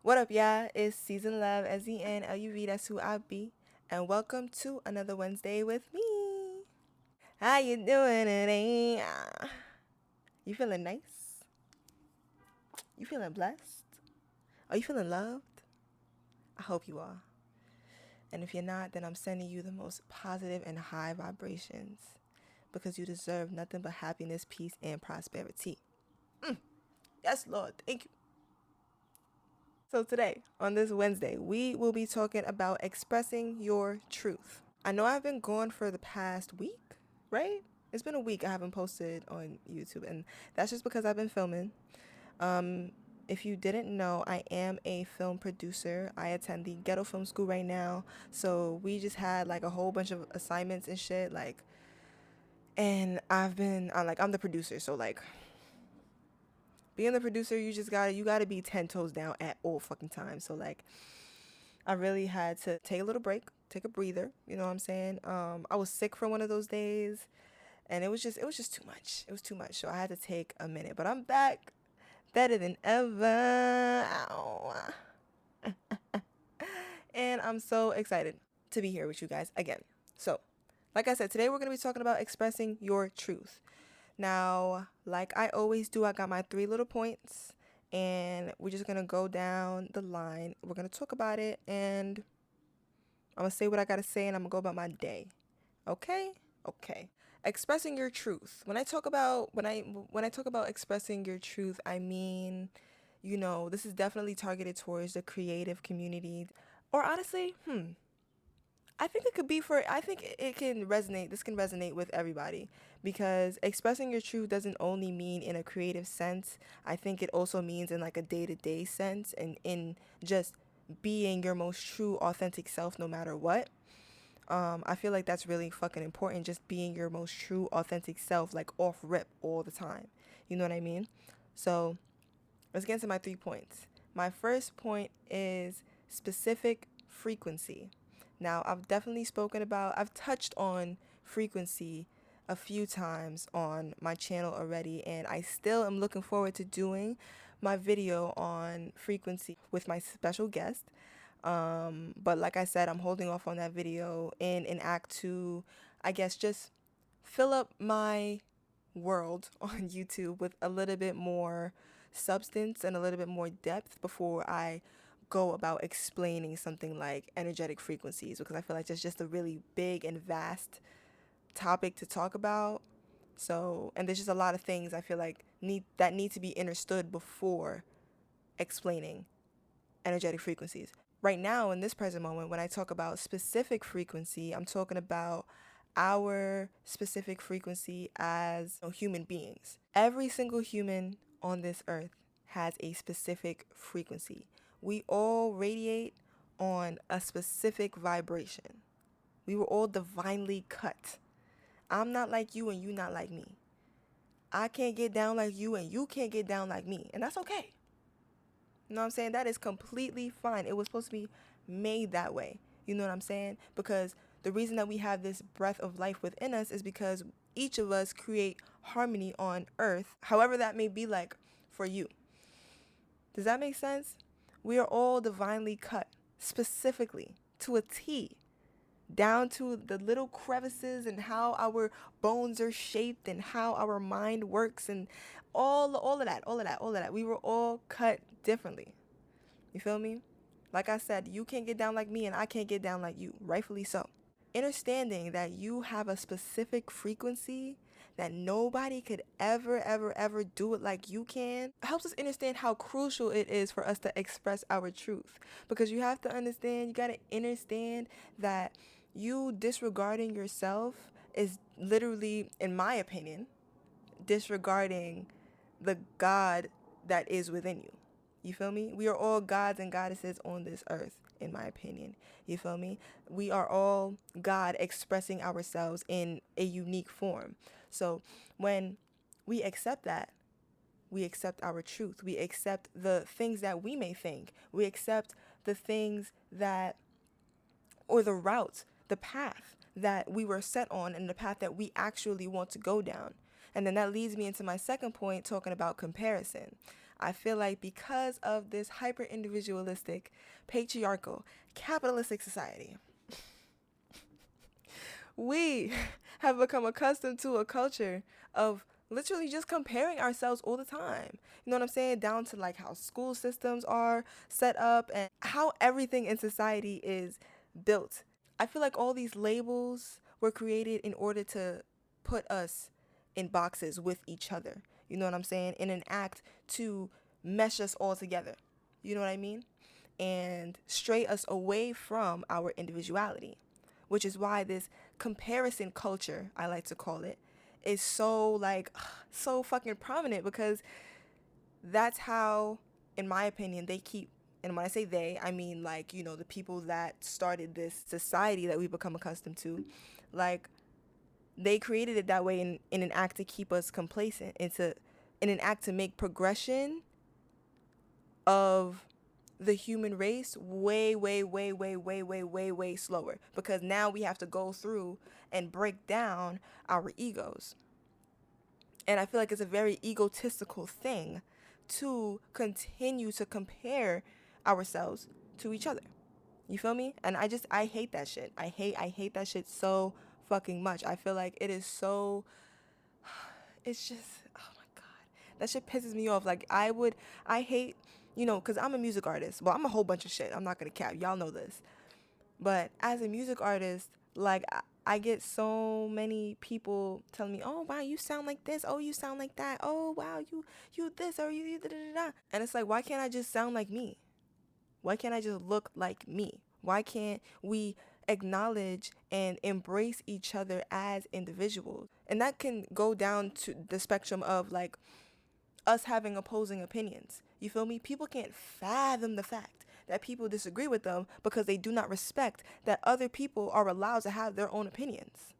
What up, y'all? It's SznLuv, SznLuv. That's who I be. And welcome to another Wednesday with me. How you doing today? You feeling nice? You feeling blessed? Are you feeling loved? I hope you are. And if you're not, then I'm sending you the most positive and high vibrations because you deserve nothing but happiness, peace, and prosperity. Yes, Lord. Thank you. So today, on this Wednesday, we will be talking about expressing your truth. I know I've been gone for the past week, right? It's been a week I haven't posted on YouTube, and that's just because I've been filming. Um, if you didn't know, I am a film producer. I attend the ghetto film school right now, so we just had like a whole bunch of assignments and shit, and I'm the producer, so like being the producer, you gotta be 10 toes down at all fucking times. So like I really had to take a little break, take a breather, you know what I'm saying? I was sick for one of those days and it was just too much. It was too much. So I had to take a minute. But I'm back better than ever. Ow. And I'm so excited to be here with you guys again. So, like I said, today we're going to be talking about expressing your truth. Now, like I always do, I got my 3 little points and we're just going to go down the line. We're going to talk about it and I'm going to say what I got to say and I'm going to go about my day. Okay? Okay. Expressing your truth. When I talk about expressing your truth, I mean, this is definitely targeted towards the creative community. Or honestly, I think it can resonate. This can resonate with everybody because expressing your truth doesn't only mean in a creative sense. I think it also means in like a day-to-day sense and in just being your most true authentic self no matter what. I feel like that's really fucking important, just being your most true authentic self, like off rip all the time. You know what I mean? So let's get into my 3 points. My first point is specific frequency. Now, I've touched on frequency a few times on my channel already, and I still am looking forward to doing my video on frequency with my special guest. But like I said, I'm holding off on that video in an act to, I guess, just fill up my world on YouTube with a little bit more substance and a little bit more depth before I go about explaining something like energetic frequencies because I feel like it's just a really big and vast topic to talk about. So, and there's just a lot of things I feel like need to be understood before explaining energetic frequencies. Right now, in this present moment, when I talk about specific frequency, I'm talking about our specific frequency as human beings. Every single human on this earth has a specific frequency. We all radiate on a specific vibration. We were all divinely cut. I'm not like you and you not like me. I can't get down like you and you can't get down like me. And that's okay. You know what I'm saying? That is completely fine. It was supposed to be made that way. You know what I'm saying? Because the reason that we have this breath of life within us is because each of us create harmony on earth, however that may be like for you. Does that make sense? We are all divinely cut, specifically to a T, down to the little crevices and how our bones are shaped and how our mind works and all of that. We were all cut differently. You feel me? Like I said, you can't get down like me and I can't get down like you, rightfully so. Understanding that you have a specific frequency that nobody could ever do it like you can helps us understand how crucial it is for us to express our truth. Because you got to understand that you disregarding yourself is literally, in my opinion, disregarding the God that is within you. You feel me? We are all gods and goddesses on this earth, in my opinion. You feel me? We are all God expressing ourselves in a unique form. So when we accept that, we accept our truth. We accept the things that we may think. We accept the things that, or the route, the path that we were set on and the path that we actually want to go down. And then that leads me into my second point, talking about comparison. I feel like because of this hyper individualistic, patriarchal, capitalistic society, we have become accustomed to a culture of literally just comparing ourselves all the time. You know what I'm saying? Down to like how school systems are set up and how everything in society is built. I feel like all these labels were created in order to put us in boxes with each other. You know what I'm saying? In an act to mesh us all together. You know what I mean? And stray us away from our individuality, which is why this comparison culture, I like to call it, is so like so fucking prominent, because that's how, in my opinion, they keep, and when I say they, I mean like, you know, the people that started this society that we've become accustomed to, like they created it that way in an act to keep us complacent, in an act to make progression of the human race way, way, way, way, way, way, way, way slower, because now we have to go through and break down our egos. And I feel like it's a very egotistical thing to continue to compare ourselves to each other. You feel me? And I hate that shit. I hate that shit so fucking much. I feel like it is so, it's just, oh my god. That shit pisses me off. Like I hate, you know, cuz I'm a music artist. Well, I'm a whole bunch of shit. I'm not going to cap. Y'all know this. But as a music artist, like I get so many people telling me, "Oh wow, you sound like this. Oh, you sound like that. Oh wow, you this or you da da da da." And it's like, why can't I just sound like me? Why can't I just look like me? Why can't we acknowledge and embrace each other as individuals? And that can go down to the spectrum of like us having opposing opinions. You feel me? People can't fathom the fact that people disagree with them because they do not respect that other people are allowed to have their own opinions.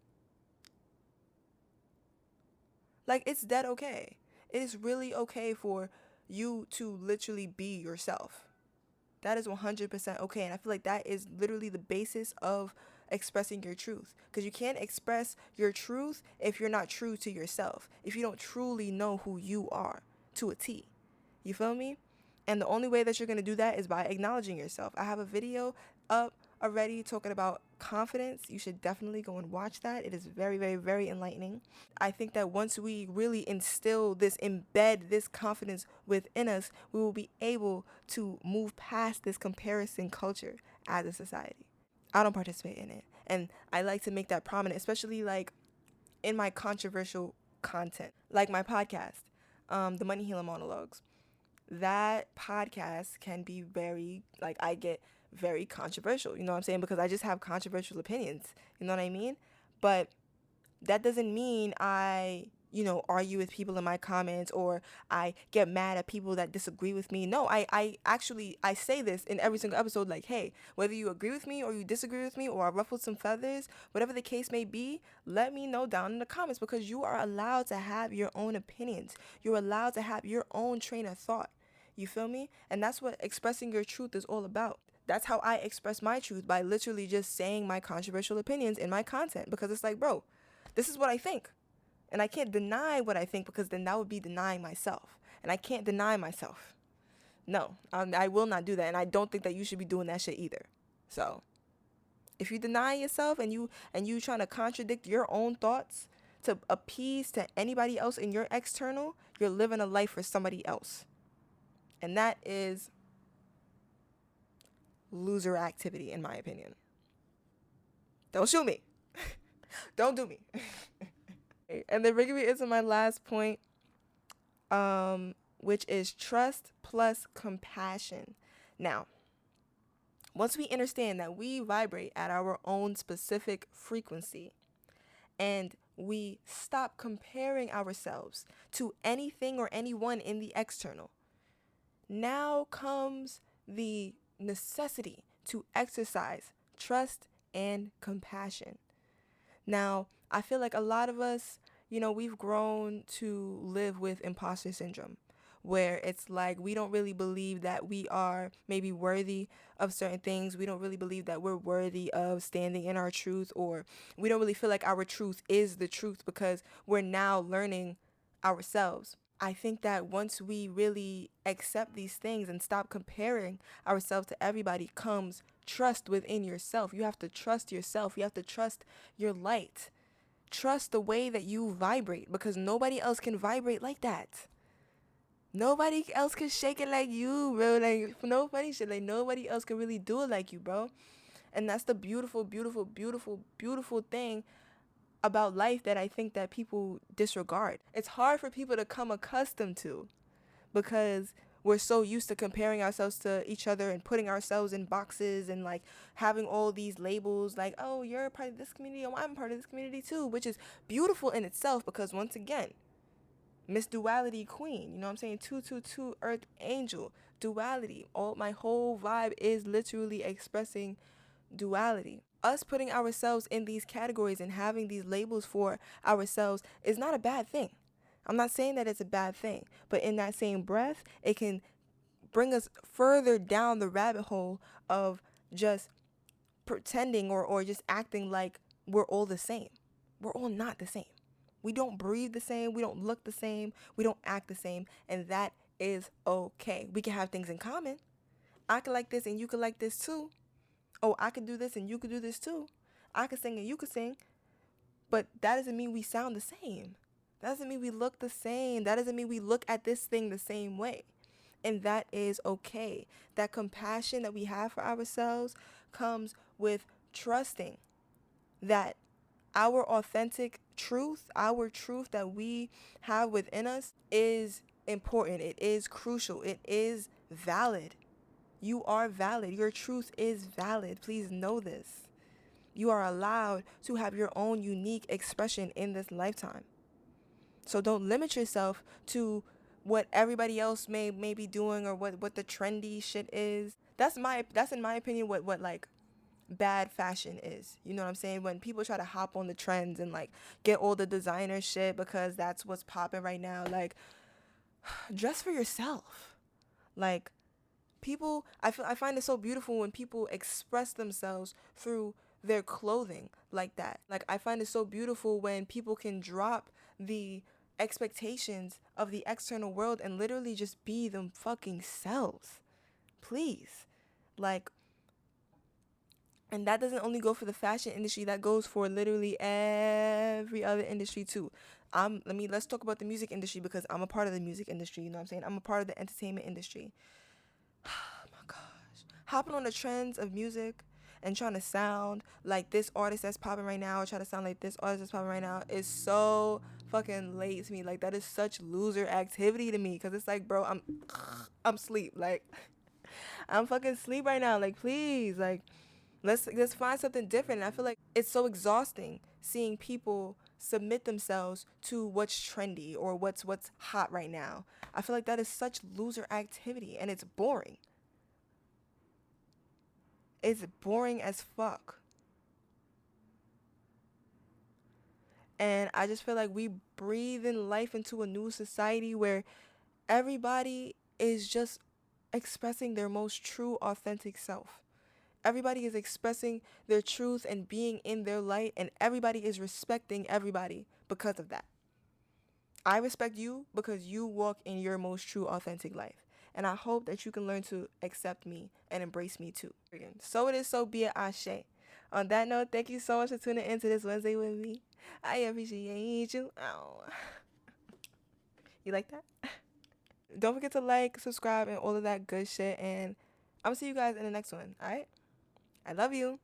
Like, it's dead okay. It is really okay for you to literally be yourself. That is 100% okay. And I feel like that is literally the basis of expressing your truth. Because you can't express your truth if you're not true to yourself, if you don't truly know who you are to a T. You feel me? And the only way that you're going to do that is by acknowledging yourself. I have a video up already talking about confidence. You should definitely go and watch that. It is very, very, very enlightening. I think that once we really instill this, embed this confidence within us, we will be able to move past this comparison culture as a society. I don't participate in it. And I like to make that prominent, especially like in my controversial content, like my podcast, the Money Healer Monologues. That podcast can be very, like, I get very controversial, you know what I'm saying? Because I just have controversial opinions, you know what I mean? But that doesn't mean I, you know, argue with people in my comments or I get mad at people that disagree with me. No, I actually, I say this in every single episode, like, hey, whether you agree with me or you disagree with me or I ruffled some feathers, whatever the case may be, let me know down in the comments, because you are allowed to have your own opinions. You're allowed to have your own train of thought. You feel me? And that's what expressing your truth is all about. That's how I express my truth, by literally just saying my controversial opinions in my content, because it's like, bro, this is what I think. And I can't deny what I think, because then that would be denying myself. And I can't deny myself. No, I will not do that. And I don't think that you should be doing that shit either. So if you deny yourself and you trying to contradict your own thoughts to appease to anybody else in your external, you're living a life for somebody else. And that is loser activity, in my opinion. Don't shoot me. Don't do me. And then bringing me into my last point, which is trust plus compassion. Now, once we understand that we vibrate at our own specific frequency and we stop comparing ourselves to anything or anyone in the external, now comes the necessity to exercise trust and compassion. Now, I feel like a lot of us, you know, we've grown to live with imposter syndrome, where it's like we don't really believe that we are maybe worthy of certain things. We don't really believe that we're worthy of standing in our truth, or we don't really feel like our truth is the truth, because we're now learning ourselves. I think that once we really accept these things and stop comparing ourselves to everybody, comes trust within yourself. You have to trust yourself. You have to trust your light. Trust the way that you vibrate, because nobody else can vibrate like that. Nobody else can shake it like you, bro. Like, no funny shit. Like, nobody else can really do it like you, bro. And that's the beautiful, beautiful, beautiful, beautiful thing about life that I think that people disregard. It's hard for people to come accustomed to, because we're so used to comparing ourselves to each other and putting ourselves in boxes and like having all these labels like, oh, you're a part of this community, oh, I'm part of this community too, which is beautiful in itself, because once again, Miss Duality Queen, you know what I'm saying? 222 Earth Angel, duality. All my whole vibe is literally expressing duality. Us putting ourselves in these categories and having these labels for ourselves is not a bad thing. I'm not saying that it's a bad thing, but in that same breath, it can bring us further down the rabbit hole of just pretending or just acting like we're all the same. We're all not the same. We don't breathe the same. We don't look the same. We don't act the same. And that is okay. We can have things in common. I could like this and you could like this too. Oh, I could do this and you could do this too. I could sing and you could sing. But that doesn't mean we sound the same. That doesn't mean we look the same. That doesn't mean we look at this thing the same way. And that is okay. That compassion that we have for ourselves comes with trusting that our authentic truth, our truth that we have within us, is important. It is crucial. It is valid. You are valid. Your truth is valid. Please know this. You are allowed to have your own unique expression in this lifetime. So don't limit yourself to what everybody else may be doing, or what the trendy shit is. That's in my opinion what like bad fashion is. You know what I'm saying? When people try to hop on the trends and like get all the designer shit because that's what's popping right now. Like, dress for yourself. Like, people, I find it so beautiful when people express themselves through their clothing like that. Like, I find it so beautiful when people can drop the expectations of the external world and literally just be them fucking selves. Please. Like, and that doesn't only go for the fashion industry, that goes for literally every other industry too. Let's talk about the music industry, because I'm a part of the music industry, you know what I'm saying? I'm a part of the entertainment industry. Oh my gosh. Hopping on the trends of music and trying to sound like this artist that's popping right now, or try to sound like this artist that's popping right now, is so fucking late to me. Like, that is such loser activity to me, because it's like, bro, I'm sleep. Like, I'm fucking sleep right now. Like, please, like, let's find something different. And I feel like it's so exhausting seeing people submit themselves to what's trendy or what's hot right now. I feel like that is such loser activity, and it's boring. It's boring as fuck. And I just feel like we breathe in life into a new society where everybody is just expressing their most true, authentic self. Everybody is expressing their truth and being in their light, and everybody is respecting everybody because of that. I respect you because you walk in your most true, authentic life. And I hope that you can learn to accept me and embrace me too. So it is, so be it, Ashe. On that note, thank you so much for tuning into this Wednesday with me. I appreciate you. Oh. You like that? Don't forget to like, subscribe, and all of that good shit. And I'm going to see you guys in the next one. All right? I love you.